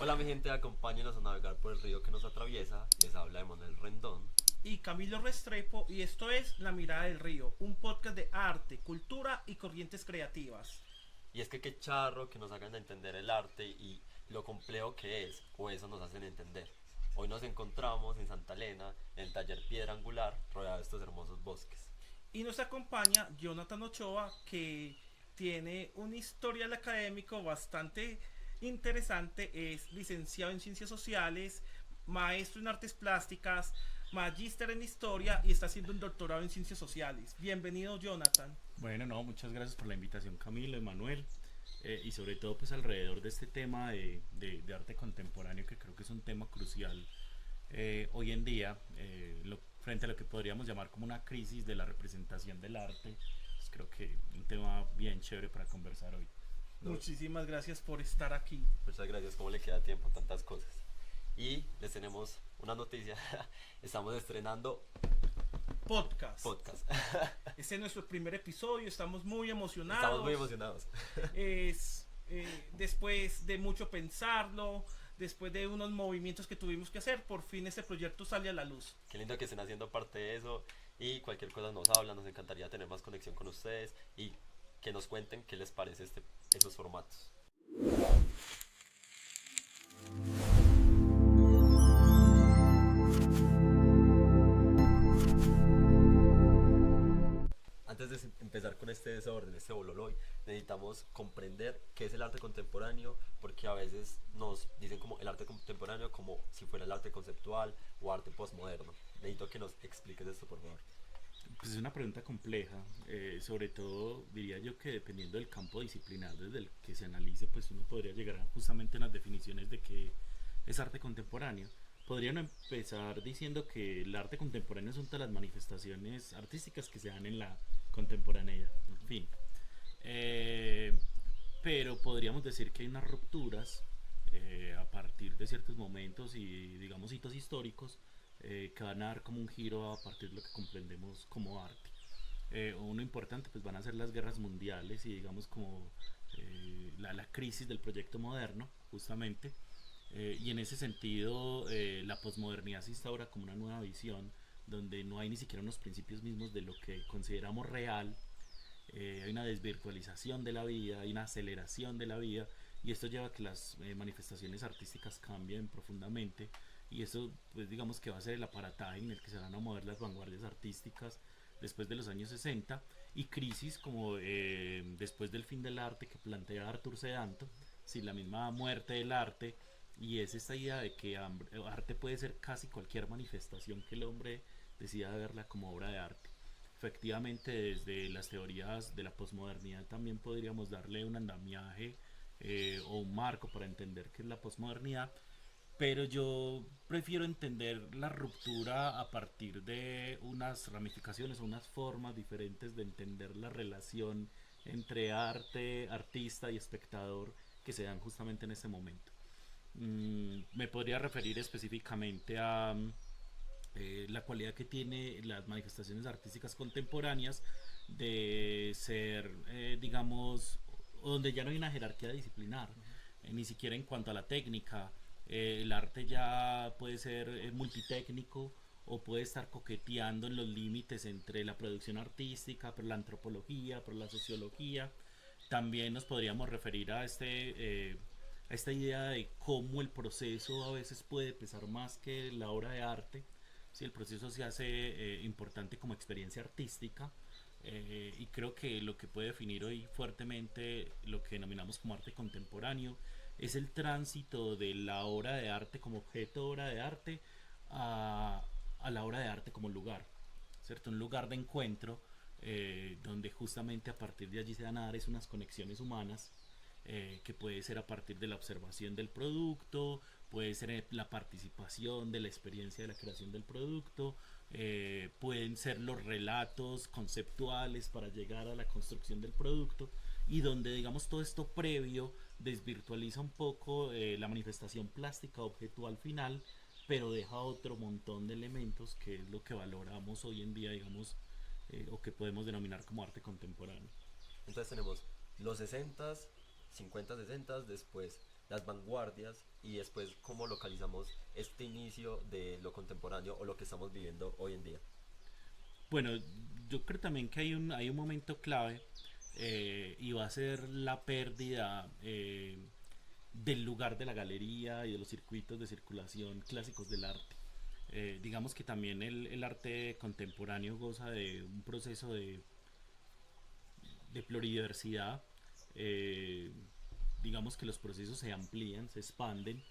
Hola mi gente, acompáñenos a navegar por el río que nos atraviesa. Les habla Emanuel Rendón. Y Camilo Restrepo y esto es La Mirada del Río, un podcast de arte, cultura y corrientes creativas. Y es que qué charro que nos hagan entender el arte y lo complejo que es, o eso nos hacen entender. Hoy nos encontramos en Santa Elena, en el taller Piedra Angular, rodeado de estos hermosos bosques. Y nos acompaña Jonathan Ochoa, que tiene un historial académico bastante interesante, es licenciado en Ciencias Sociales, maestro en Artes Plásticas, magíster en Historia y está haciendo un doctorado en Ciencias Sociales. Bienvenido, Jonathan. Bueno, no, muchas gracias por la invitación, Camilo, Emanuel, y sobre todo pues alrededor de este tema de arte contemporáneo, que creo que es un tema crucial hoy en día, frente a lo que podríamos llamar como una crisis de la representación del arte. Pues creo que un tema bien chévere para conversar hoy. No, Muchísimas gracias por estar aquí. muchas gracias, ¿cómo le queda tiempo a tantas cosas? Y les tenemos una noticia, estamos estrenando Podcast. podcast. Este es nuestro primer episodio, estamos muy emocionados. Estamos muy emocionados. Es después de mucho pensarlo, después de unos movimientos que tuvimos que hacer, por fin este proyecto sale a la luz. Qué lindo que estén haciendo parte de eso y cualquier cosa nos hablan, nos encantaría tener más conexión con ustedes y que nos cuenten qué les parece esos formatos. Antes de empezar con este desorden, este bololoy, necesitamos comprender qué es el arte contemporáneo, porque a veces nos dicen como el arte contemporáneo como si fuera el arte conceptual o arte postmoderno. Necesito que nos expliques esto, por favor. Pues es una pregunta compleja, sobre todo diría yo que dependiendo del campo disciplinar desde el que se analice, pues uno podría llegar a justamente unas definiciones de qué es arte contemporáneo. Podrían empezar diciendo que el arte contemporáneo son todas las manifestaciones artísticas que se dan en la contemporaneidad, en fin. Eh, pero podríamos decir que hay unas rupturas a partir de ciertos momentos y digamos hitos históricos que van a dar como un giro a partir de lo que comprendemos como arte. Uno importante pues van a ser las guerras mundiales y digamos como la crisis del proyecto moderno justamente, y en ese sentido la posmodernidad se instaura como una nueva visión donde no hay ni siquiera unos principios mismos de lo que consideramos real. Hay una desvirtualización de la vida, hay una aceleración de la vida, y esto lleva a que las manifestaciones artísticas cambien profundamente, y eso pues digamos que va a ser el aparataje en el que se van a mover las vanguardias artísticas después de los años 60, y crisis como después del fin del arte que plantea Arthur Sedanto, si la misma muerte del arte, y es esta idea de que arte puede ser casi cualquier manifestación que el hombre decida verla como obra de arte. Efectivamente, desde las teorías de la posmodernidad también podríamos darle un andamiaje o un marco para entender qué es la posmodernidad, pero yo prefiero entender la ruptura a partir de unas ramificaciones, unas formas diferentes de entender la relación entre arte, artista y espectador que se dan justamente en ese momento. Me podría referir específicamente a la cualidad que tiene las manifestaciones artísticas contemporáneas de ser, digamos, donde ya no hay una jerarquía disciplinar, ni siquiera en cuanto a la técnica. El arte ya puede ser multitécnico o puede estar coqueteando en los límites entre la producción artística, pero la antropología, pero la sociología. También nos podríamos referir a esta idea de cómo el proceso a veces puede pesar más que la obra de arte. Si el proceso se hace importante como experiencia artística, y creo que lo que puede definir hoy fuertemente lo que denominamos como arte contemporáneo es el tránsito de la obra de arte como objeto de obra de arte a, a la obra de arte como lugar, ¿cierto? Un lugar de encuentro donde justamente a partir de allí se van a dar es unas conexiones humanas, que puede ser a partir de la observación del producto, puede ser la participación de la experiencia de la creación del producto, pueden ser los relatos conceptuales para llegar a la construcción del producto, y donde digamos todo esto previo desvirtualiza un poco la manifestación plástica objetual final, pero deja otro montón de elementos que es lo que valoramos hoy en día, digamos, o que podemos denominar como arte contemporáneo. Entonces tenemos los 60s, 50, 60, después las vanguardias y después cómo localizamos este inicio de lo contemporáneo o lo que estamos viviendo hoy en día. Bueno, yo creo también que hay un momento clave y va a ser la pérdida del lugar de la galería y de los circuitos de circulación clásicos del arte. Digamos que también el arte contemporáneo goza de un proceso de pluridiversidad. eh, digamos que los procesos se amplían, se expanden,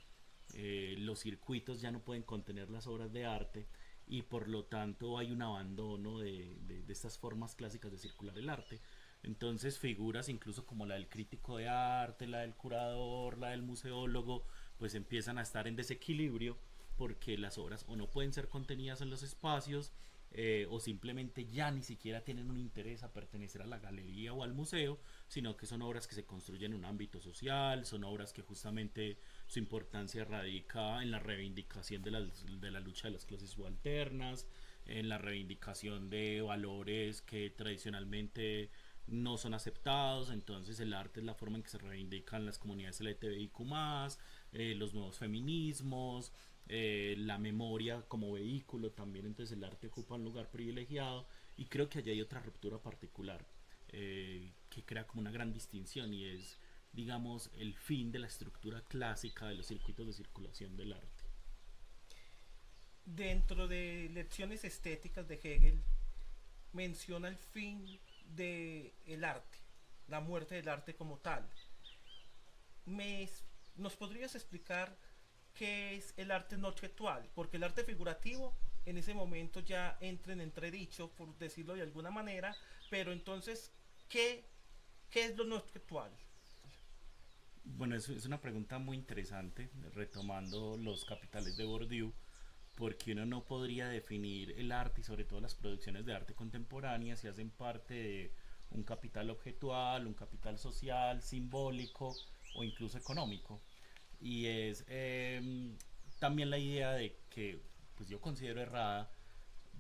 los circuitos ya no pueden contener las obras de arte y por lo tanto hay un abandono de estas formas clásicas de circular el arte. Entonces figuras incluso como la del crítico de arte, la del curador, la del museólogo, pues empiezan a estar en desequilibrio porque las obras o no pueden ser contenidas en los espacios o simplemente ya ni siquiera tienen un interés a pertenecer a la galería o al museo, sino que son obras que se construyen en un ámbito social, son obras que justamente su importancia radica en la reivindicación de la lucha de las clases subalternas, en la reivindicación de valores que tradicionalmente no son aceptados. Entonces el arte es la forma en que se reivindican las comunidades LGTBIQ+, los nuevos feminismos, la memoria como vehículo también. Entonces el arte ocupa un lugar privilegiado y creo que allí hay otra ruptura particular que crea como una gran distinción y es, digamos, el fin de la estructura clásica de los circuitos de circulación del arte. Dentro de lecciones estéticas de Hegel, menciona el fin del arte, la muerte del arte como tal. Me, ¿Nos podrías explicar qué es el arte no objetual? Porque el arte figurativo en ese momento ya entra en entredicho, por decirlo de alguna manera, pero entonces, ¿qué, qué es lo no objetual? Bueno, es una pregunta muy interesante, retomando los capitales de Bourdieu, porque uno no podría definir el arte y sobre todo las producciones de arte contemporánea si hacen parte de un capital objetual, un capital social, simbólico o incluso económico. Y es también la idea de que, pues yo considero errada,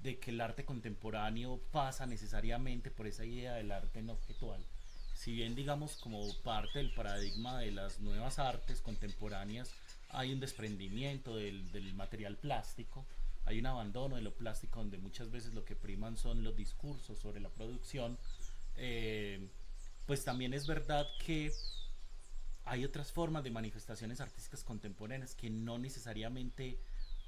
de que el arte contemporáneo pasa necesariamente por esa idea del arte no objetual. Si bien digamos como parte del paradigma de las nuevas artes contemporáneas hay un desprendimiento del material plástico, hay un abandono de lo plástico donde muchas veces lo que priman son los discursos sobre la producción, eh, pues también es verdad que hay otras formas de manifestaciones artísticas contemporáneas que no necesariamente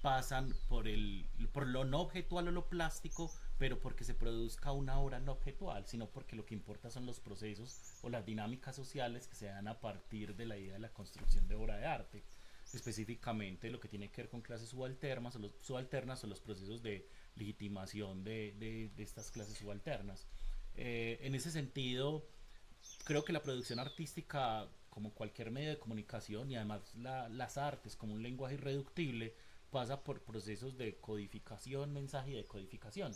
pasan por lo no objetual o lo plástico, pero porque se produzca una obra no objetual, sino porque lo que importa son los procesos o las dinámicas sociales que se dan a partir de la idea de la construcción de obra de arte. Específicamente lo que tiene que ver con clases subalternas o los procesos de legitimación de estas clases subalternas. En ese sentido, creo que la producción artística, como cualquier medio de comunicación y además las artes como un lenguaje irreductible, pasa por procesos de codificación, mensaje y decodificación.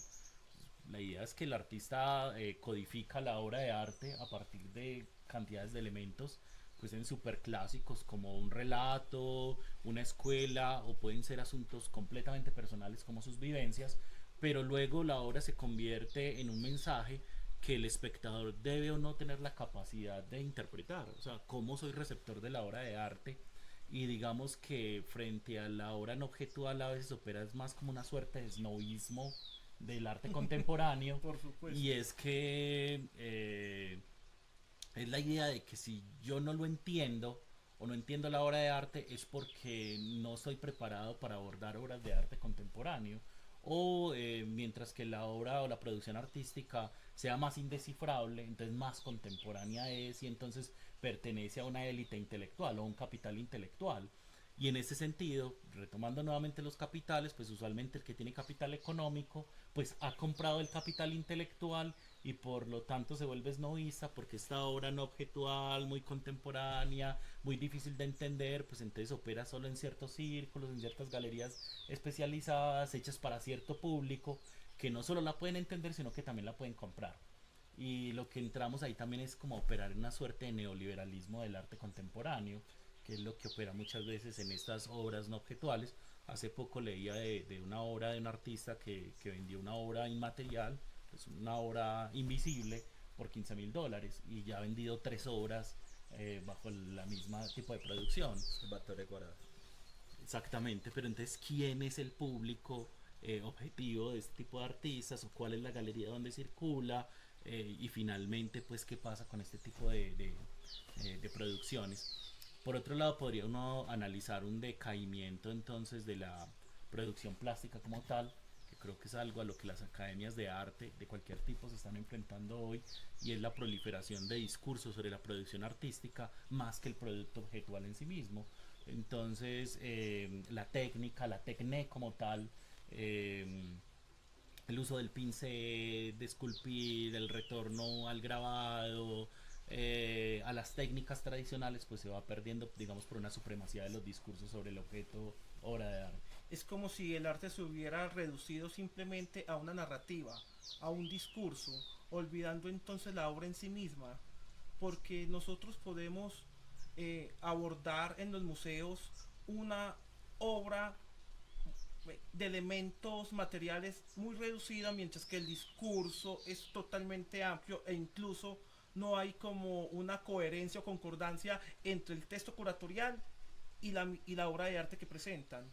La idea es que el artista codifica la obra de arte a partir de cantidades de elementos, pues en superclásicos como un relato, una escuela o pueden ser asuntos completamente personales como sus vivencias, pero luego la obra se convierte en un mensaje que el espectador debe o no tener la capacidad de interpretar. O sea, cómo soy receptor de la obra de arte y digamos que frente a la obra no objetual a veces opera es más como una suerte de snobismo del arte contemporáneo Por y supuesto. es que es la idea de que si yo no lo entiendo o no entiendo la obra de arte es porque no estoy preparado para abordar obras de arte contemporáneo o mientras que la obra o la producción artística sea más indescifrable, entonces más contemporánea es y entonces pertenece a una élite intelectual o a un capital intelectual. Y en ese sentido, retomando nuevamente los capitales, pues usualmente el que tiene capital económico, pues ha comprado el capital intelectual y por lo tanto se vuelve esnovista porque esta obra no objetual, muy contemporánea, muy difícil de entender, pues entonces opera solo en ciertos círculos, en ciertas galerías especializadas, hechas para cierto público, que no solo la pueden entender, sino que también la pueden comprar. Y lo que entramos ahí también es como operar en una suerte de neoliberalismo del arte contemporáneo, que es lo que opera muchas veces en estas obras no objetuales. Hace poco leía de una obra de un artista que vendió una obra inmaterial, pues una obra invisible, por $15,000 y ya ha vendido tres obras bajo la misma tipo de producción. Salvatore Guará. Exactamente, pero entonces, ¿quién es el público objetivo de este tipo de artistas o cuál es la galería donde circula? Y finalmente, pues, ¿qué pasa con este tipo de producciones? Por otro lado, podría uno analizar un decaimiento entonces de la producción plástica como tal, que creo que es algo a lo que las academias de arte de cualquier tipo se están enfrentando hoy, y es la proliferación de discursos sobre la producción artística más que el producto objetual en sí mismo. Entonces, la técnica, la tecné como tal, eh, el uso del pincel, de esculpir, el retorno al grabado, a las técnicas tradicionales, pues se va perdiendo, digamos, por una supremacía de los discursos sobre el objeto, obra de arte. Es como si el arte se hubiera reducido simplemente a una narrativa, a un discurso, olvidando entonces la obra en sí misma, porque nosotros podemos abordar en los museos una obra de elementos materiales muy reducida, mientras que el discurso es totalmente amplio e incluso no hay como una coherencia o concordancia entre el texto curatorial y la obra de arte que presentan.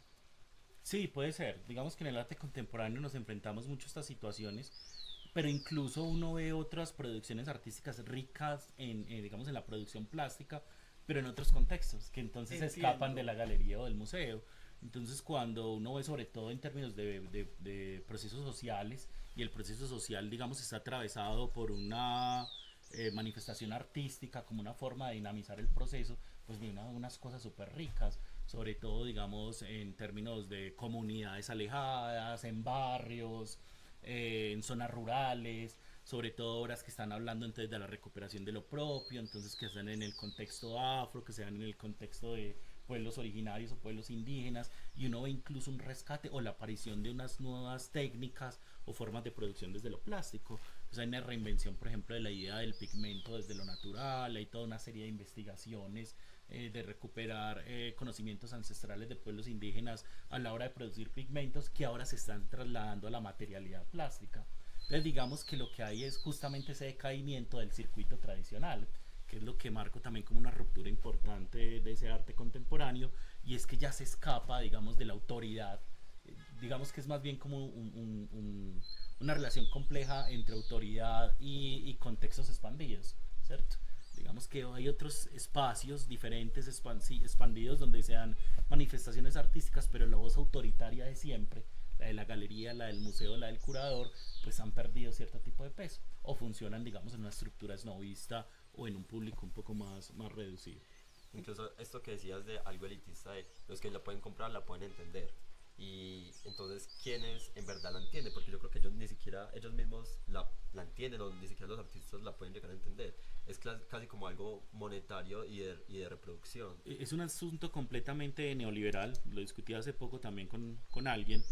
Sí, puede ser. Digamos que en el arte contemporáneo nos enfrentamos mucho a estas situaciones, pero incluso uno ve otras producciones artísticas ricas digamos, en la producción plástica, pero en otros contextos, que entonces se escapan de Entiendo. la galería o del museo. Entonces, cuando uno ve, sobre todo en términos de procesos sociales, y el proceso social, digamos, está atravesado por una manifestación artística como una forma de dinamizar el proceso, pues vienen unas cosas súper ricas, sobre todo, digamos, en términos de comunidades alejadas, en barrios, en zonas rurales, sobre todo obras que están hablando entonces de la recuperación de lo propio, entonces que sean en el contexto afro, que sean en el contexto de pueblos originarios o pueblos indígenas, y uno ve incluso un rescate o la aparición de unas nuevas técnicas o formas de producción desde lo plástico. Pues hay una reinvención, por ejemplo, de la idea del pigmento desde lo natural, hay toda una serie de investigaciones de recuperar conocimientos ancestrales de pueblos indígenas a la hora de producir pigmentos que ahora se están trasladando a la materialidad plástica. Entonces digamos que lo que hay es justamente ese decaimiento del circuito tradicional, que es lo que marco también como una ruptura importante de ese arte contemporáneo, y es que ya se escapa, digamos, de la autoridad. Digamos que es más bien como una relación compleja entre autoridad y contextos expandidos, ¿cierto? Digamos que hay otros espacios diferentes, expandidos, donde se dan manifestaciones artísticas, pero la voz autoritaria de siempre, la de la galería, la del museo, la del curador, pues han perdido cierto tipo de peso o funcionan, digamos, en una estructura esnovista o en un público un poco más reducido. Incluso esto que decías de algo elitista, de los que la pueden comprar la pueden entender. Y entonces, ¿quiénes en verdad la entienden? Porque yo creo que ellos ni siquiera, ellos mismos la entienden, o ni siquiera los artistas la pueden llegar a entender. Es casi como algo monetario y de reproducción. Es un asunto completamente neoliberal, lo discutí hace poco también con alguien,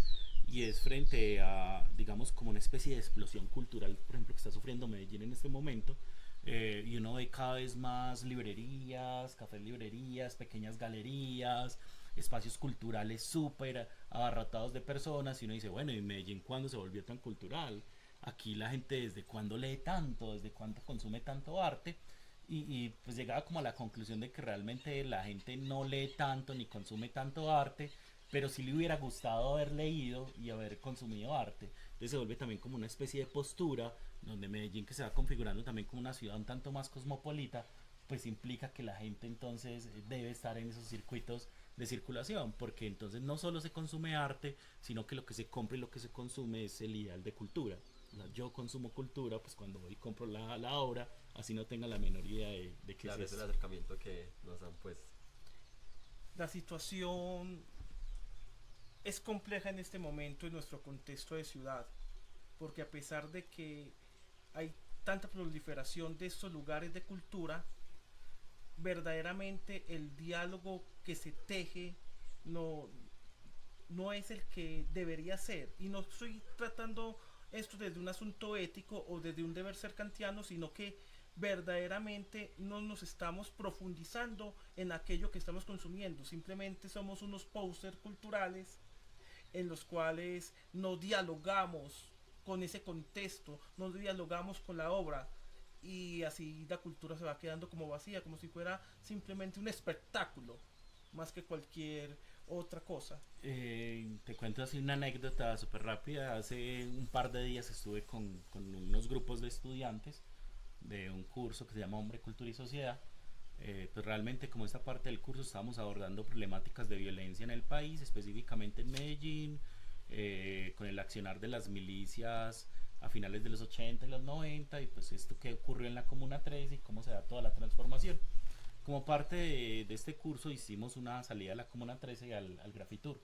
y es frente a, digamos, como una especie de explosión cultural, por ejemplo, que está sufriendo Medellín en este momento, y uno ve cada vez más librerías, cafés librerías, pequeñas galerías, espacios culturales súper abarrotados de personas, y uno dice, bueno, ¿y Medellín cuándo se volvió tan cultural? Aquí la gente desde cuándo lee tanto, desde cuándo consume tanto arte, y pues llegaba como a la conclusión de que realmente la gente no lee tanto ni consume tanto arte, pero sí le hubiera gustado haber leído y haber consumido arte. Entonces se vuelve también como una especie de postura donde Medellín, que se va configurando también como una ciudad un tanto más cosmopolita, pues implica que la gente entonces debe estar en esos circuitos de circulación, porque entonces no solo se consume arte, sino que lo que se compra y lo que se consume es el ideal de cultura. O sea, yo consumo cultura, pues cuando voy y compro la obra, así no tenga la menor idea de qué es Claro, es el eso. acercamiento que nos han puesto. La situación es compleja en este momento en nuestro contexto de ciudad, porque a pesar de que hay tanta proliferación de estos lugares de cultura, verdaderamente el diálogo que se teje no, no es el que debería ser. Y no estoy tratando esto desde un asunto ético o desde un deber ser kantiano, sino que verdaderamente no nos estamos profundizando en aquello que estamos consumiendo. Simplemente somos unos posters culturales en los cuales no dialogamos con ese contexto, no dialogamos con la obra. y así la cultura se va quedando como vacía, como si fuera simplemente un espectáculo, más que cualquier otra cosa. Te cuento así una anécdota súper rápida. Hace un par de días estuve con unos grupos de estudiantes de un curso que se llama Hombre, Cultura y Sociedad. Pues realmente como esta parte del curso estábamos abordando problemáticas de violencia en el país, específicamente en Medellín, con el accionar de las milicias a finales de los 80 y los 90, y pues esto que ocurrió en la Comuna 13 y cómo se da toda la transformación. Como parte de este curso hicimos una salida a la Comuna 13 y al Grafitur.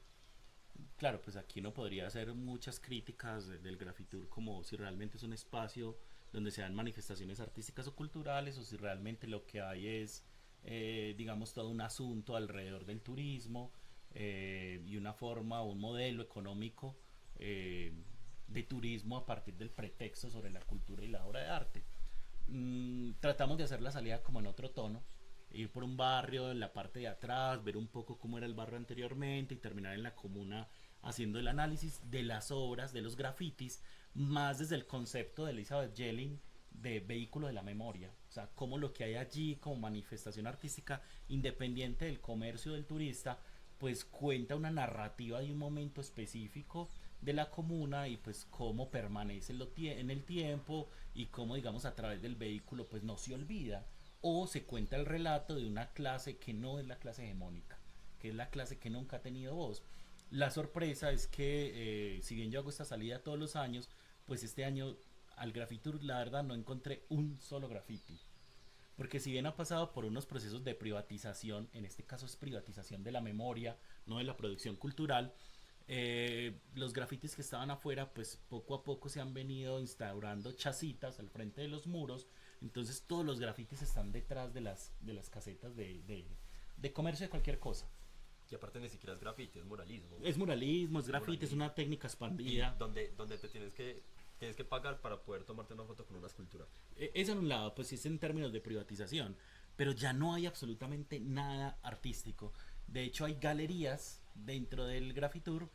Claro, pues aquí uno podría hacer muchas críticas del Grafitur, como si realmente es un espacio donde se dan manifestaciones artísticas o culturales, o si realmente lo que hay es, digamos, todo un asunto alrededor del turismo, y una forma o un modelo económico, de turismo a partir del pretexto sobre la cultura y la obra de arte. Tratamos de hacer la salida como en otro tono, ir por un barrio en la parte de atrás, ver un poco cómo era el barrio anteriormente y terminar en la comuna haciendo el análisis de las obras, de los grafitis, más desde el concepto de Elizabeth Jelling de vehículo de la memoria. O sea, cómo lo que hay allí como manifestación artística, independiente del comercio del turista, pues cuenta una narrativa de un momento específico de la comuna, y pues cómo permanece en el tiempo, y cómo, digamos, a través del vehículo pues no se olvida, o se cuenta el relato de una clase que no es la clase hegemónica, que es la clase que nunca ha tenido voz. La sorpresa es que, si bien yo hago esta salida todos los años, pues este año al Grafitur la verdad no encontré un solo graffiti. Porque si bien ha pasado por unos procesos de privatización, en este caso es privatización de la memoria, no de la producción cultural, los grafitis que estaban afuera, pues poco a poco se han venido instaurando chacitas al frente de los muros. Entonces todos los grafitis están detrás de las casetas de comercio de cualquier cosa. Y aparte ni siquiera es graffiti, es muralismo. Es muralismo, es Es grafiti, es muralismo. una técnica Y expandida. donde te tienes que pagar para poder tomarte una foto con una escultura. Eso en un lado, pues sí es en términos de privatización, pero ya no hay absolutamente nada artístico. De hecho, hay galerías dentro del Grafitur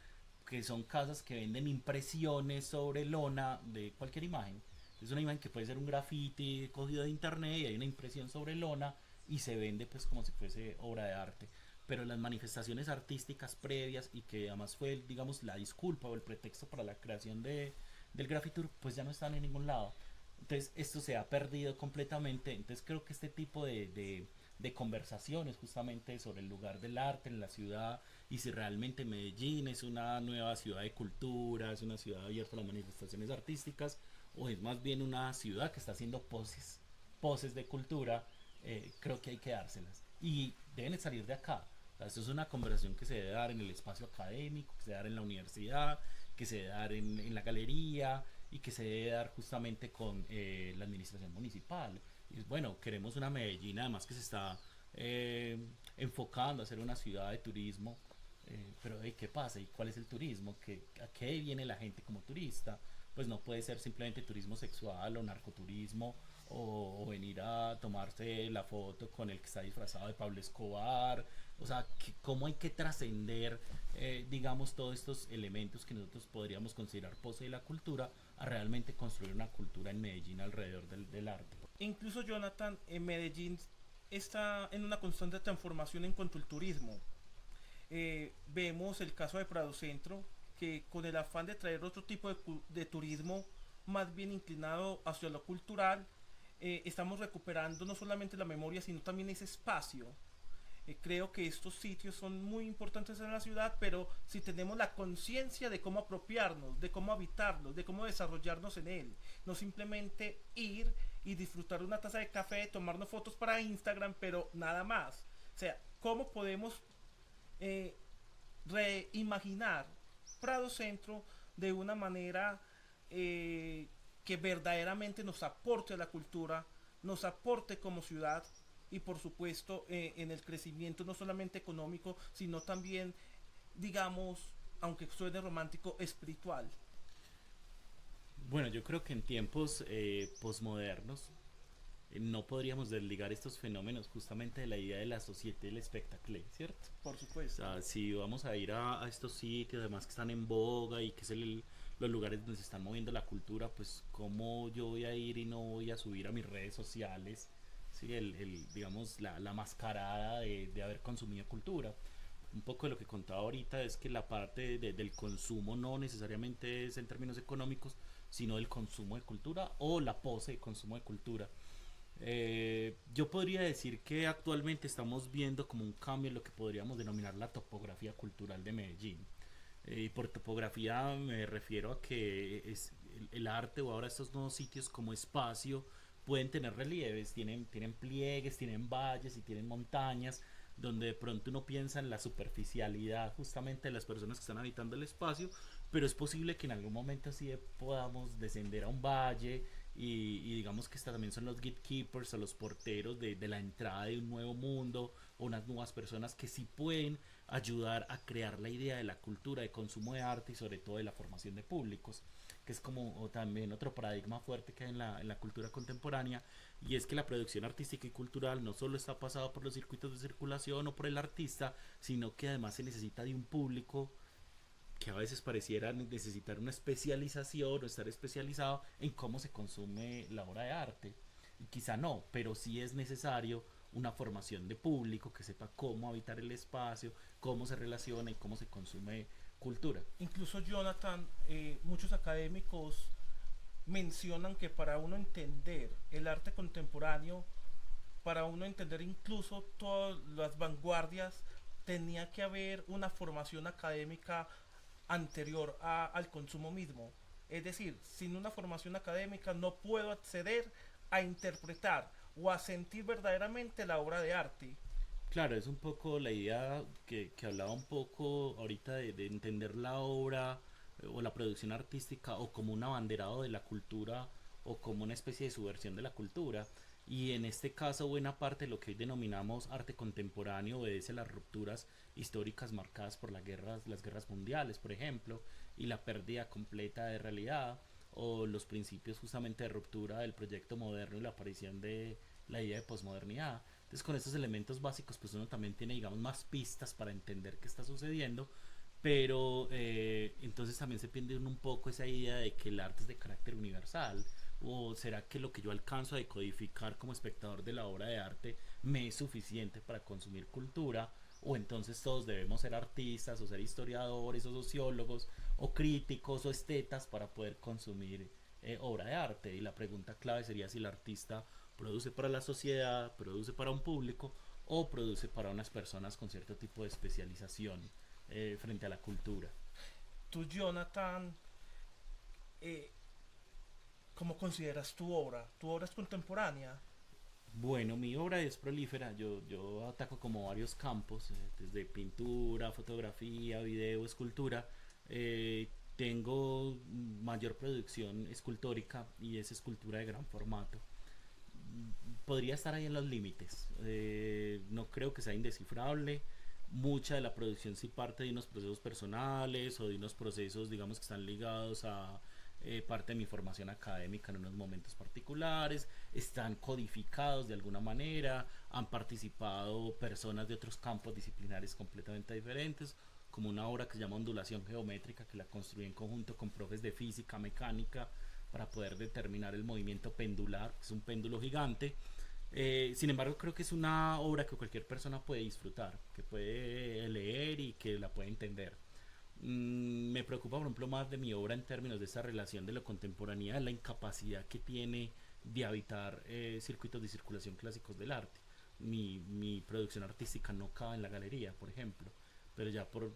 que son casas que venden impresiones sobre lona de cualquier imagen. Es una imagen que puede ser un graffiti cogido de internet, y hay una impresión sobre lona y se vende pues como si fuese obra de arte. Pero las manifestaciones artísticas previas, y que además fue, digamos, la disculpa o el pretexto para la creación del Grafitur, pues ya no están en ningún lado. Entonces esto se ha perdido completamente. Entonces creo que este tipo de conversaciones justamente sobre el lugar del arte en la ciudad, y si realmente Medellín es una nueva ciudad de cultura, es una ciudad abierta a las manifestaciones artísticas, o es más bien una ciudad que está haciendo poses de cultura, creo que hay que dárselas. Y deben salir de acá. O sea, esto es una conversación que se debe dar en el espacio académico, que se debe dar en la universidad, que se debe dar en la galería, y que se debe dar justamente con, la administración municipal. Y bueno, queremos una Medellín además que se está, enfocando a ser una ciudad de turismo, pero ¿qué pasa? ¿Y cuál es el turismo? ¿A qué viene la gente como turista? Pues no puede ser simplemente turismo sexual o narcoturismo, o venir a tomarse la foto con el que está disfrazado de Pablo Escobar. O sea, cómo hay que trascender, digamos, todos estos elementos que nosotros podríamos considerar pose de la cultura, a realmente construir una cultura en Medellín alrededor del arte. Incluso Jonathan, en Medellín está en una constante transformación en cuanto al turismo. Vemos el caso de Prado Centro, que con el afán de traer otro tipo de turismo más bien inclinado hacia lo cultural, estamos recuperando no solamente la memoria, sino también ese espacio. Creo que estos sitios son muy importantes en la ciudad, pero si tenemos la conciencia de cómo apropiarnos, de cómo habitarlos, de cómo desarrollarnos en él, no simplemente ir y disfrutar una taza de café, tomarnos fotos para Instagram, pero nada más. O sea, ¿cómo podemos eh, reimaginar Prado Centro de una manera que verdaderamente nos aporte a la cultura, nos aporte como ciudad, y por supuesto en el crecimiento no solamente económico, sino también, digamos, aunque suene romántico, espiritual? Bueno, yo creo que en tiempos, posmodernos, no podríamos desligar estos fenómenos justamente de la idea de la sociedad del espectáculo, ¿cierto? Por O supuesto. sea, si vamos a ir a estos sitios además que están en boga y que es los lugares donde se están moviendo la cultura, pues cómo yo voy a ir y no voy a subir a mis redes sociales, ¿sí? Digamos, la mascarada de haber consumido cultura. Un poco de lo que contaba ahorita es que la parte del consumo no necesariamente es en términos económicos, sino del consumo de cultura o la pose de consumo de cultura. Yo podría decir que actualmente estamos viendo como un cambio en lo que podríamos denominar la topografía cultural de Medellín. Y por topografía me refiero a que el arte o ahora estos nuevos sitios como espacio pueden tener relieves, tienen pliegues, tienen valles y tienen montañas, donde de pronto uno piensa en la superficialidad justamente de las personas que están habitando el espacio, pero es posible que en algún momento así podamos descender a un valle y digamos que también son los gatekeepers o los porteros de la entrada de un nuevo mundo o unas nuevas personas que sí pueden ayudar a crear la idea de la cultura, de consumo de arte y sobre todo de la formación de públicos, que es como o también otro paradigma fuerte que hay en la cultura contemporánea, y es que la producción artística y cultural no solo está pasada por los circuitos de circulación o por el artista, sino que además se necesita de un público que a veces pareciera necesitar una especialización o estar especializado en cómo se consume la obra de arte. Y quizá no, pero sí es necesario una formación de público que sepa cómo habitar el espacio, cómo se relaciona y cómo se consume cultura. Incluso Jonathan, muchos académicos mencionan que para uno entender el arte contemporáneo, para uno entender incluso todas las vanguardias, tenía que haber una formación académica anterior al consumo mismo. Es decir, sin una formación académica no puedo acceder a interpretar o a sentir verdaderamente la obra de arte. Claro, es un poco la idea que hablaba un poco ahorita de entender la obra o la producción artística o como un abanderado de la cultura o como una especie de subversión de la cultura. Y en este caso buena parte de lo que hoy denominamos arte contemporáneo obedece a las rupturas históricas marcadas por las guerras mundiales, por ejemplo, y la pérdida completa de realidad o los principios justamente de ruptura del proyecto moderno y la aparición de la idea de posmodernidad. Entonces con estos elementos básicos pues uno también tiene digamos más pistas para entender qué está sucediendo, pero entonces también se pierde un poco esa idea de que el arte es de carácter universal, o será que lo que yo alcanzo a decodificar como espectador de la obra de arte me es suficiente para consumir cultura, o entonces todos debemos ser artistas o ser historiadores o sociólogos o críticos o estetas para poder consumir obra de arte. Y la pregunta clave sería si el artista produce para la sociedad, produce para un público o produce para unas personas con cierto tipo de especialización frente a la cultura. Tú, Jonathan, eh, ¿cómo consideras tu obra? ¿Tu obra es contemporánea? Bueno, mi obra es prolífera, yo ataco como varios campos, desde pintura, fotografía, video, escultura. Tengo mayor producción escultórica y es escultura de gran formato. Podría estar ahí en los límites, no creo que sea indescifrable. Mucha de la producción sí parte de unos procesos personales o de unos procesos, digamos, que están ligados a parte de mi formación académica en unos momentos particulares, están codificados de alguna manera, han participado personas de otros campos disciplinares completamente diferentes, como una obra que se llama Ondulación Geométrica, que la construí en conjunto con profes de física, mecánica, para poder determinar el movimiento pendular, que es un péndulo gigante. Sin embargo, creo que es una obra que cualquier persona puede disfrutar, que puede leer y que la puede entender. Me preocupa, por ejemplo, más de mi obra en términos de esa relación de la contemporaneidad, la incapacidad que tiene de habitar circuitos de circulación clásicos del arte. Mi producción artística no cabe en la galería, por ejemplo, pero ya por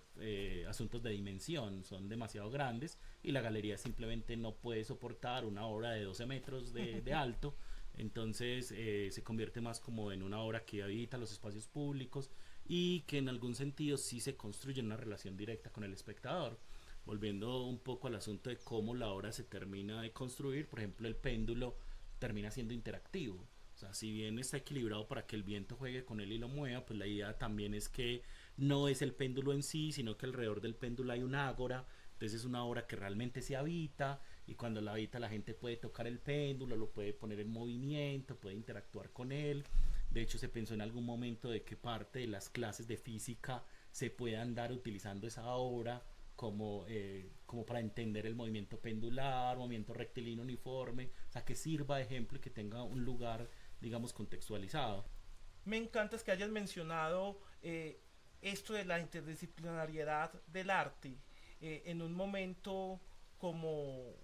asuntos de dimensión son demasiado grandes y la galería simplemente no puede soportar una obra de 12 metros de alto. Entonces se convierte más como en una obra que habita los espacios públicos y que en algún sentido sí se construye una relación directa con el espectador. Volviendo un poco al asunto de cómo la obra se termina de construir, por ejemplo, el péndulo termina siendo interactivo. O sea, si bien está equilibrado para que el viento juegue con él y lo mueva, pues la idea también es que no es el péndulo en sí, sino que alrededor del péndulo hay un ágora. Entonces es una obra que realmente se habita y cuando la habita la gente puede tocar el péndulo, lo puede poner en movimiento, puede interactuar con él. De hecho se pensó en algún momento de que parte de las clases de física se puedan dar utilizando esa obra como para entender el movimiento pendular, movimiento rectilíneo uniforme, o sea, que sirva de ejemplo y que tenga un lugar, digamos, contextualizado. Me encanta es que hayas mencionado esto de la interdisciplinariedad del arte en un momento como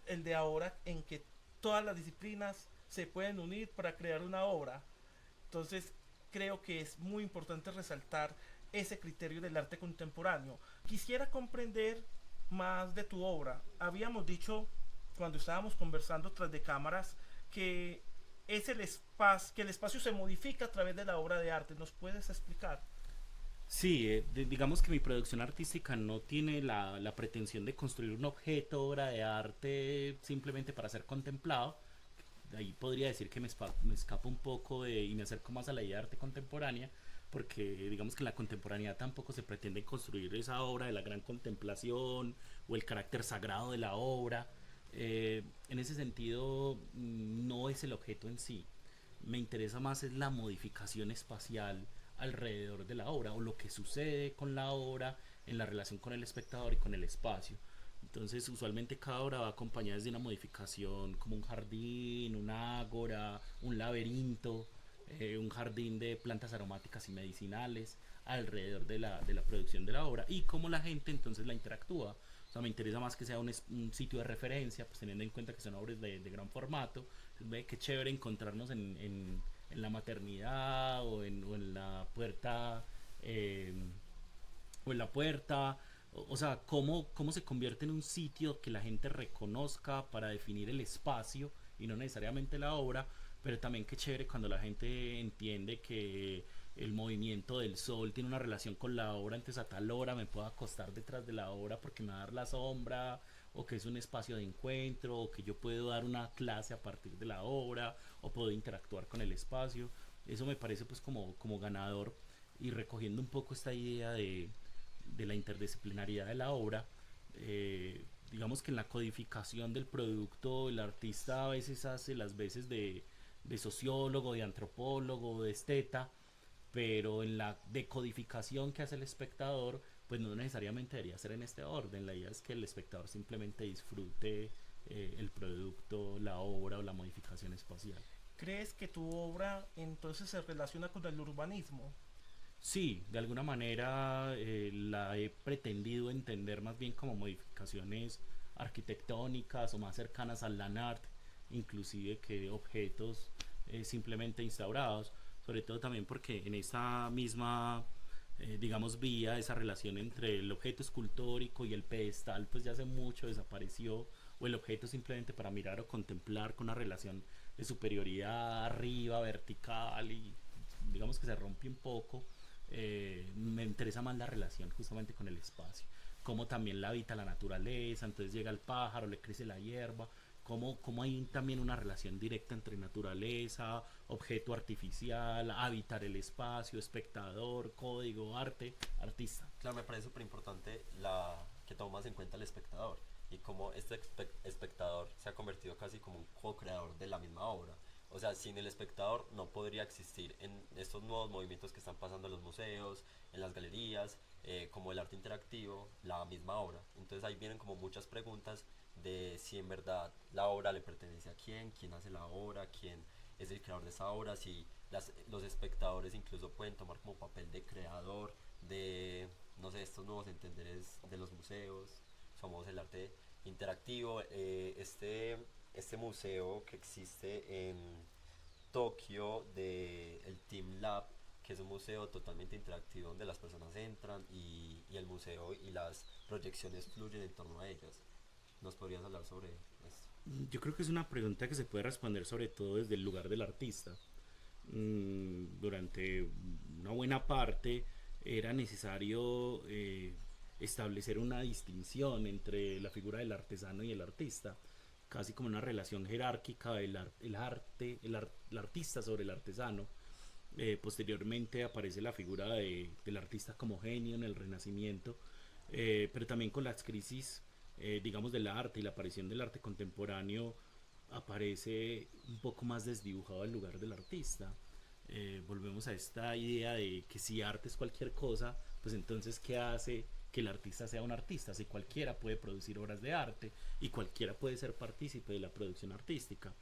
el de ahora en que todas las disciplinas se pueden unir para crear una obra. Entonces creo que es muy importante resaltar ese criterio del arte contemporáneo. Quisiera comprender más de tu obra. Habíamos dicho cuando estábamos conversando tras de cámaras que es el espacio, que el espacio se modifica a través de la obra de arte. ¿Nos puedes explicar? Sí, digamos que mi producción artística no tiene la pretensión de construir un objeto, obra de arte simplemente para ser contemplado. Ahí podría decir que me escapo un poco y me acerco más a la idea de arte contemporánea, porque digamos que en la contemporaneidad tampoco se pretende construir esa obra de la gran contemplación o el carácter sagrado de la obra. En ese sentido, no es el objeto en sí. Me interesa más es la modificación espacial alrededor de la obra o lo que sucede con la obra en la relación con el espectador y con el espacio. Entonces, usualmente cada obra va acompañada de una modificación como un jardín, una ágora, un laberinto, un jardín de plantas aromáticas y medicinales alrededor de la producción de la obra y cómo la gente entonces la interactúa. O sea, me interesa más que sea un sitio de referencia, pues teniendo en cuenta que son obras de gran formato. Entonces, ve qué chévere encontrarnos en la maternidad o en la puerta. O en la puerta, o sea, cómo se convierte en un sitio que la gente reconozca para definir el espacio y no necesariamente la obra, pero también qué chévere cuando la gente entiende que el movimiento del sol tiene una relación con la obra, entonces a tal hora me puedo acostar detrás de la obra porque me va a dar la sombra, o que es un espacio de encuentro, o que yo puedo dar una clase a partir de la obra, o puedo interactuar con el espacio. Eso me parece pues como ganador y recogiendo un poco esta idea de la interdisciplinaridad de la obra, digamos que en la codificación del producto el artista a veces hace las veces de sociólogo, de antropólogo, de esteta, pero en la decodificación que hace el espectador, pues no necesariamente debería ser en este orden. La idea es que el espectador simplemente disfrute el producto, la obra o la modificación espacial. ¿Crees que tu obra entonces se relaciona con el urbanismo? Sí, de alguna manera la he pretendido entender más bien como modificaciones arquitectónicas o más cercanas al land art, inclusive que objetos simplemente instaurados, sobre todo también porque en esa misma, digamos, vía, esa relación entre el objeto escultórico y el pedestal, pues ya hace mucho desapareció, o el objeto simplemente para mirar o contemplar con una relación de superioridad arriba, vertical, y digamos que se rompe un poco. Me interesa más la relación justamente con el espacio, cómo también la habita la naturaleza, entonces llega el pájaro, le crece la hierba, cómo hay también una relación directa entre naturaleza, objeto artificial, habitar el espacio, espectador, código, arte, artista. Claro, me parece súper importante que tomas en cuenta al espectador y cómo este espectador se ha convertido casi como un co-creador de la misma obra. O sea, sin el espectador no podría existir en estos nuevos movimientos que están pasando en los museos, en las galerías, como el arte interactivo, la misma obra. Entonces ahí vienen como muchas preguntas de si en verdad la obra le pertenece a quién hace la obra, quién es el creador de esa obra, si los espectadores incluso pueden tomar como papel de creador de, no sé, estos nuevos entenderes de los museos. Somos el arte interactivo. Este museo que existe en Tokio de el Team Lab, que es un museo totalmente interactivo donde las personas entran y el museo y las proyecciones fluyen en torno a ellas. ¿Nos podrías hablar sobre esto? Yo creo que es una pregunta que se puede responder sobre todo desde el lugar del artista. Durante una buena parte era necesario establecer una distinción entre la figura del artesano y el artista, casi como una relación jerárquica el artista sobre el artesano. Posteriormente aparece la figura del artista como genio en el Renacimiento, pero también con las crisis, digamos, del arte y la aparición del arte contemporáneo aparece un poco más desdibujado el lugar del artista. Volvemos a esta idea de que si arte es cualquier cosa, pues entonces ¿qué hace que el artista sea un artista, si cualquiera puede producir obras de arte y cualquiera puede ser partícipe de la producción artística.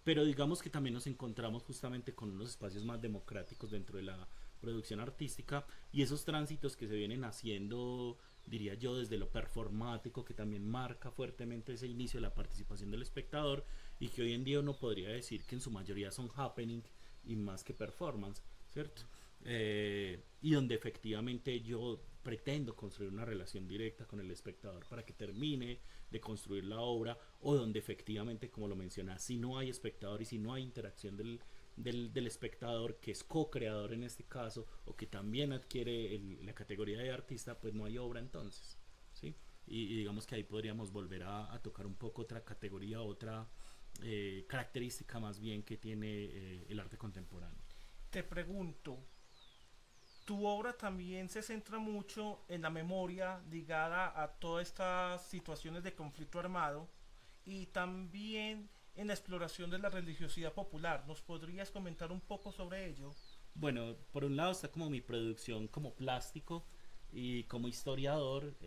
Pero digamos que también nos encontramos justamente con unos espacios más democráticos dentro de la producción artística, y esos tránsitos que se vienen haciendo, diría yo, desde lo performático, que también marca fuertemente ese inicio de la participación del espectador, y que hoy en día uno podría decir que en su mayoría son happening y más que performance, ¿cierto? Y donde efectivamente yo pretendo construir una relación directa con el espectador para que termine de construir la obra, o donde efectivamente, como lo mencionas, si no hay espectador y si no hay interacción del espectador, que es co-creador en este caso, o que también adquiere la categoría de artista, pues no hay obra entonces, ¿sí? Y digamos que ahí podríamos volver a tocar un poco otra categoría, otra característica más bien que tiene el arte contemporáneo. Te pregunto, tu obra también se centra mucho en la memoria ligada a todas estas situaciones de conflicto armado y también en la exploración de la religiosidad popular. ¿Nos podrías comentar un poco sobre ello? Bueno, por un lado está como mi producción como plástico, y como historiador,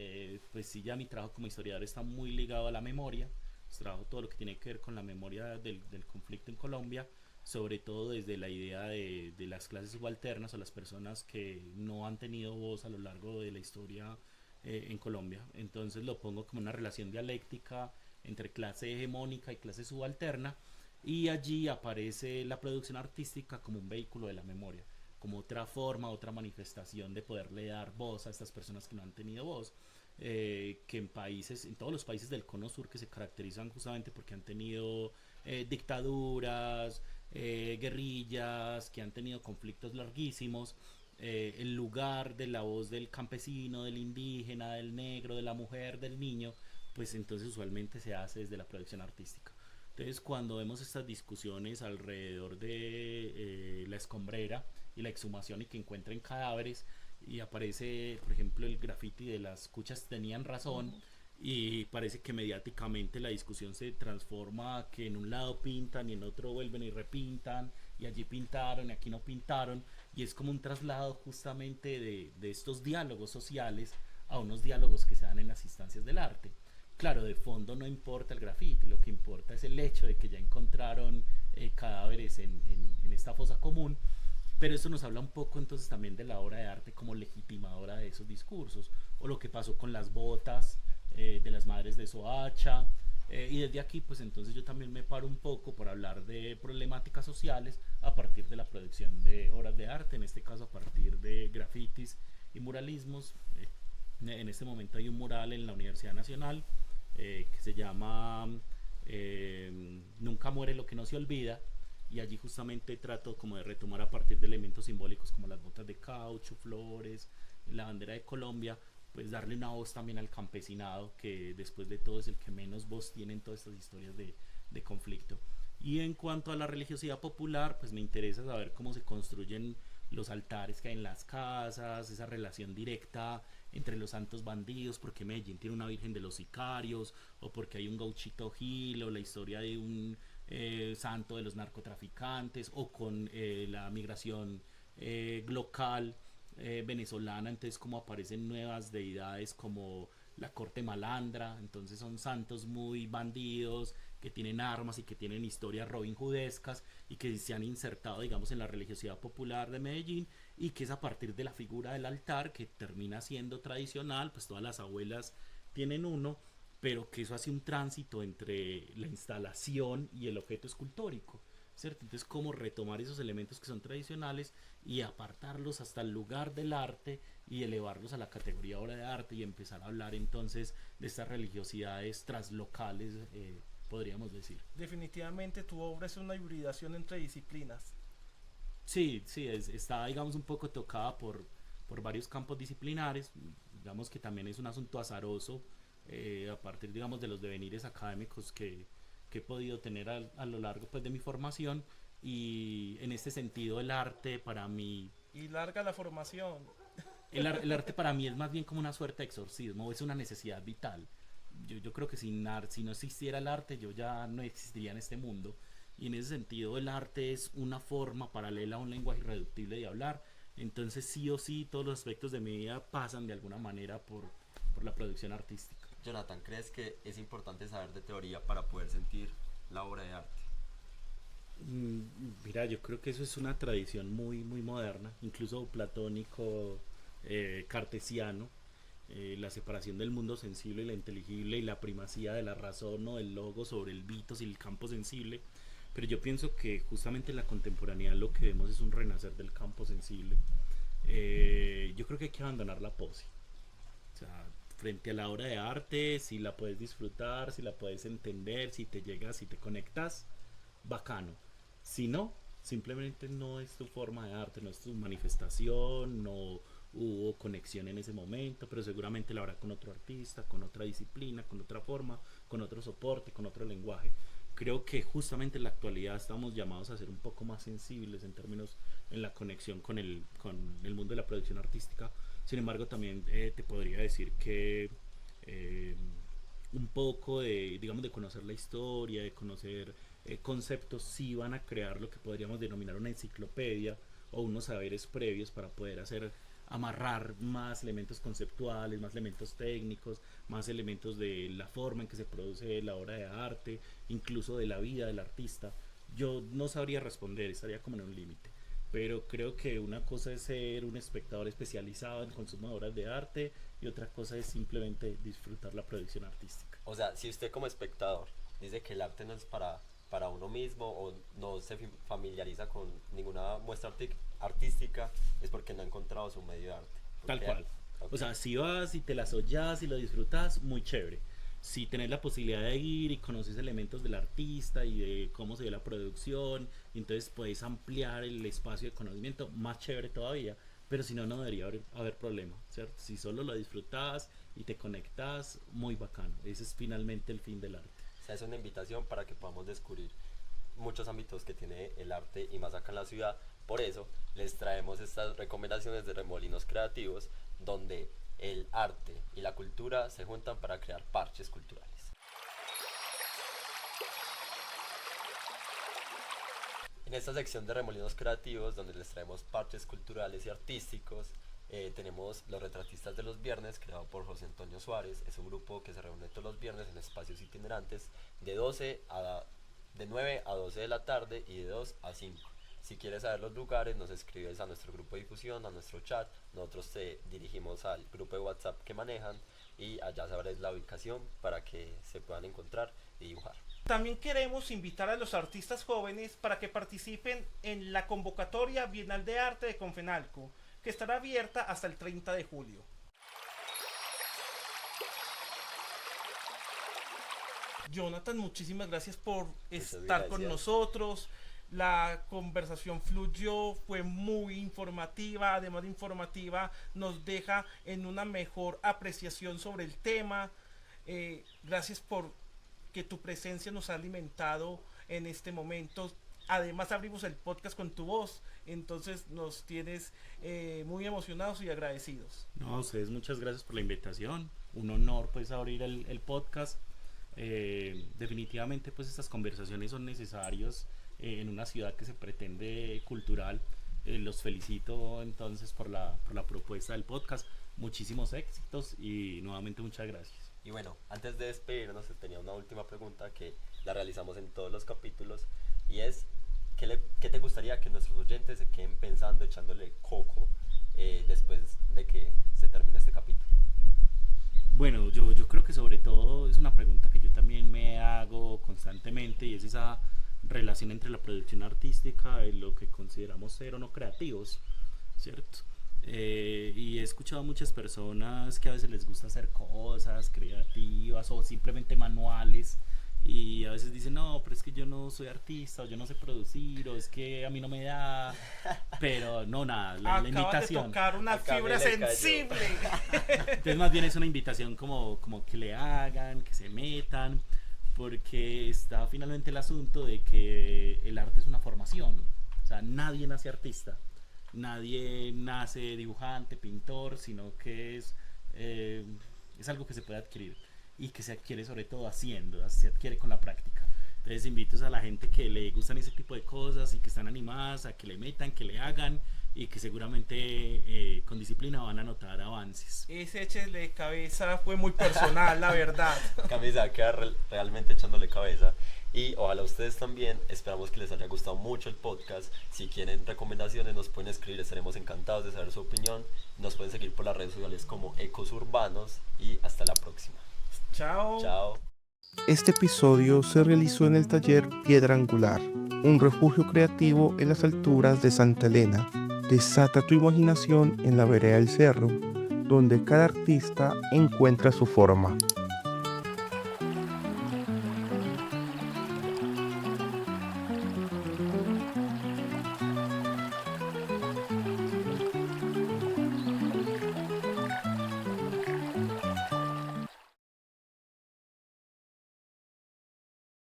pues sí, ya mi trabajo como historiador está muy ligado a la memoria. Pues trabajo todo lo que tiene que ver con la memoria del conflicto en Colombia, sobre todo desde la idea de las clases subalternas, o las personas que no han tenido voz a lo largo de la historia en Colombia. Entonces lo pongo como una relación dialéctica entre clase hegemónica y clase subalterna, y allí aparece la producción artística como un vehículo de la memoria, como otra forma, otra manifestación de poderle dar voz a estas personas que no han tenido voz, que en todos los países del cono sur, que se caracterizan justamente porque han tenido dictaduras, guerrillas, que han tenido conflictos larguísimos, el lugar de la voz del campesino, del indígena, del negro, de la mujer, del niño, pues entonces usualmente se hace desde la producción artística. Entonces, cuando vemos estas discusiones alrededor de la escombrera y la exhumación, y que encuentren cadáveres, y aparece, por ejemplo, el graffiti de las cuchas tenían razón, y parece que mediáticamente la discusión se transforma a que en un lado pintan y en otro vuelven y repintan, y allí pintaron y aquí no pintaron, y es como un traslado justamente de estos diálogos sociales a unos diálogos que se dan en las instancias del arte. Claro, de fondo no importa el graffiti, lo que importa es el hecho de que ya encontraron cadáveres en esta fosa común, pero eso nos habla un poco entonces también de la obra de arte como legitimadora de esos discursos, o lo que pasó con las botas de las madres de Soacha, y desde aquí pues entonces yo también me paro un poco por hablar de problemáticas sociales a partir de la producción de obras de arte, en este caso a partir de grafitis y muralismos. En este momento hay un mural en la Universidad Nacional que se llama Nunca muere lo que no se olvida, y allí justamente trato como de retomar a partir de elementos simbólicos como las botas de caucho, flores, la bandera de Colombia, pues darle una voz también al campesinado, que después de todo es el que menos voz tiene en todas estas historias de conflicto. Y en cuanto a la religiosidad popular, pues me interesa saber cómo se construyen los altares que hay en las casas, esa relación directa entre los santos bandidos, porque Medellín tiene una virgen de los sicarios, o porque hay un gauchito Gil, o la historia de un santo de los narcotraficantes, o con la migración local venezolana, entonces como aparecen nuevas deidades como la corte malandra, entonces son santos muy bandidos, que tienen armas y que tienen historias robin hoodescas, y que se han insertado, digamos, en la religiosidad popular de Medellín, y que es a partir de la figura del altar, que termina siendo tradicional, pues todas las abuelas tienen uno, pero que eso hace un tránsito entre la instalación y el objeto escultórico, ¿cierto? Entonces, cómo retomar esos elementos que son tradicionales y apartarlos hasta el lugar del arte y elevarlos a la categoría obra de arte, y empezar a hablar entonces de estas religiosidades translocales, podríamos decir. Definitivamente tu obra es una hibridación entre disciplinas. Sí, sí, está, digamos, un poco tocada por varios campos disciplinares. Digamos que también es un asunto azaroso, a partir, digamos, de los devenires académicos que he podido tener a lo largo, pues, de mi formación, y en este sentido el arte para mí, Y larga la formación. el arte para mí es más bien como una suerte de exorcismo, es una necesidad vital. Yo creo que si no existiera el arte, yo ya no existiría en este mundo, y en ese sentido el arte es una forma paralela a un lenguaje irreductible de hablar. Entonces sí o sí todos los aspectos de mi vida pasan de alguna manera por la producción artística. Jonathan, ¿crees que es importante saber de teoría para poder sentir la obra de arte? Mira, yo creo que eso es una tradición muy, muy moderna, incluso platónico, cartesiano, la separación del mundo sensible y la inteligible y la primacía de la razón o del logo sobre el vitos y el campo sensible. Pero yo pienso que justamente en la contemporaneidad lo que vemos es un renacer del campo sensible. Yo creo que hay que abandonar la pose. O sea, frente a la obra de arte, si la puedes disfrutar, si la puedes entender, si te llegas, si te conectas, bacano. Si no, simplemente no es tu forma de arte, no es tu manifestación, no hubo conexión en ese momento, pero seguramente la habrá con otro artista, con otra disciplina, con otra forma, con otro soporte, con otro lenguaje. Creo que justamente en la actualidad estamos llamados a ser un poco más sensibles en términos en la conexión con el mundo de la producción artística. Sin embargo, también te podría decir que un poco de, digamos, de conocer la historia, de conocer conceptos, sí van a crear lo que podríamos denominar una enciclopedia o unos saberes previos para poder amarrar más elementos conceptuales, más elementos técnicos, más elementos de la forma en que se produce la obra de arte, incluso de la vida del artista. Yo no sabría responder, estaría como en un límite, pero creo que una cosa es ser un espectador especializado en consumo de obras de arte y otra cosa es simplemente disfrutar la producción artística. O sea, si usted como espectador dice que el arte no es para uno mismo o no se familiariza con ninguna muestra artística, es porque no ha encontrado su medio de arte. Tal cual. Okay. O sea, si vas y te las oyas y lo disfrutas, muy chévere. Si tenés la posibilidad de ir y conoces elementos del artista y de cómo se ve la producción, entonces puedes ampliar el espacio de conocimiento, más chévere todavía. Pero si no, no debería haber problema, ¿cierto? Si solo lo disfrutas y te conectas, muy bacano. Ese es finalmente el fin del arte. O sea, es una invitación para que podamos descubrir muchos ámbitos que tiene el arte y más acá en la ciudad. Por eso les traemos estas recomendaciones de Remolinos Creativos, donde el arte y la cultura se juntan para crear parches culturales. En esta sección de Remolinos Creativos, donde les traemos parches culturales y artísticos, tenemos Los Retratistas de los Viernes, creado por José Antonio Suárez. Es un grupo que se reúne todos los viernes en espacios itinerantes de 9 a 12 de la tarde y de 2 a 5. Si quieres saber los lugares, nos escribes a nuestro grupo de difusión, a nuestro chat. Nosotros te dirigimos al grupo de WhatsApp que manejan y allá sabrás la ubicación para que se puedan encontrar y dibujar. También queremos invitar a los artistas jóvenes para que participen en la convocatoria Bienal de Arte de Confenalco, que estará abierta hasta el 30 de julio. Jonathan, muchísimas gracias por estar con nosotros. La conversación fluyó, fue muy informativa, además de informativa nos deja en una mejor apreciación sobre el tema. Gracias por que tu presencia nos ha alimentado en este momento. Además abrimos el podcast con tu voz, entonces nos tienes muy emocionados y agradecidos. No, a ustedes muchas gracias por la invitación, un honor pues abrir el podcast. Definitivamente pues estas conversaciones son necesarias en una ciudad que se pretende cultural. Los felicito entonces por la propuesta del podcast, muchísimos éxitos y nuevamente muchas gracias. Y bueno, antes de despedirnos tenía una última pregunta que la realizamos en todos los capítulos y es ¿qué te gustaría que nuestros oyentes se queden pensando, echándole coco después de que se termine este capítulo? Bueno, yo creo que sobre todo es una pregunta que yo también me hago constantemente y es esa relación entre la producción artística y lo que consideramos ser o no creativos, ¿cierto? Y he escuchado a muchas personas que a veces les gusta hacer cosas creativas o simplemente manuales y a veces dicen, no, pero es que yo no soy artista o yo no sé producir o es que a mí no me da, pero no, nada, la invitación. De tocar una fibra sensible. Entonces más bien es una invitación como que le hagan, que se metan, porque está finalmente el asunto de que el arte es una formación, o sea, nadie nace artista. Nadie nace dibujante, pintor, sino que es algo que se puede adquirir y que se adquiere sobre todo haciendo, se adquiere con la práctica. Entonces invito a la gente que le gustan ese tipo de cosas y que están animadas a que le metan, que le hagan y que seguramente con disciplina van a notar avances. Ese échele de cabeza fue muy personal, la verdad. Camisa queda realmente echándole cabeza. Y ojalá ustedes también. Esperamos que les haya gustado mucho el podcast. Si quieren recomendaciones nos pueden escribir, estaremos encantados de saber su opinión. Nos pueden seguir por las redes sociales como Ecos Urbanos y hasta la próxima. Chao. Chao. Este episodio se realizó en el taller Piedra Angular, un refugio creativo en las alturas de Santa Elena. Desata tu imaginación en la vereda del cerro, donde cada artista encuentra su forma.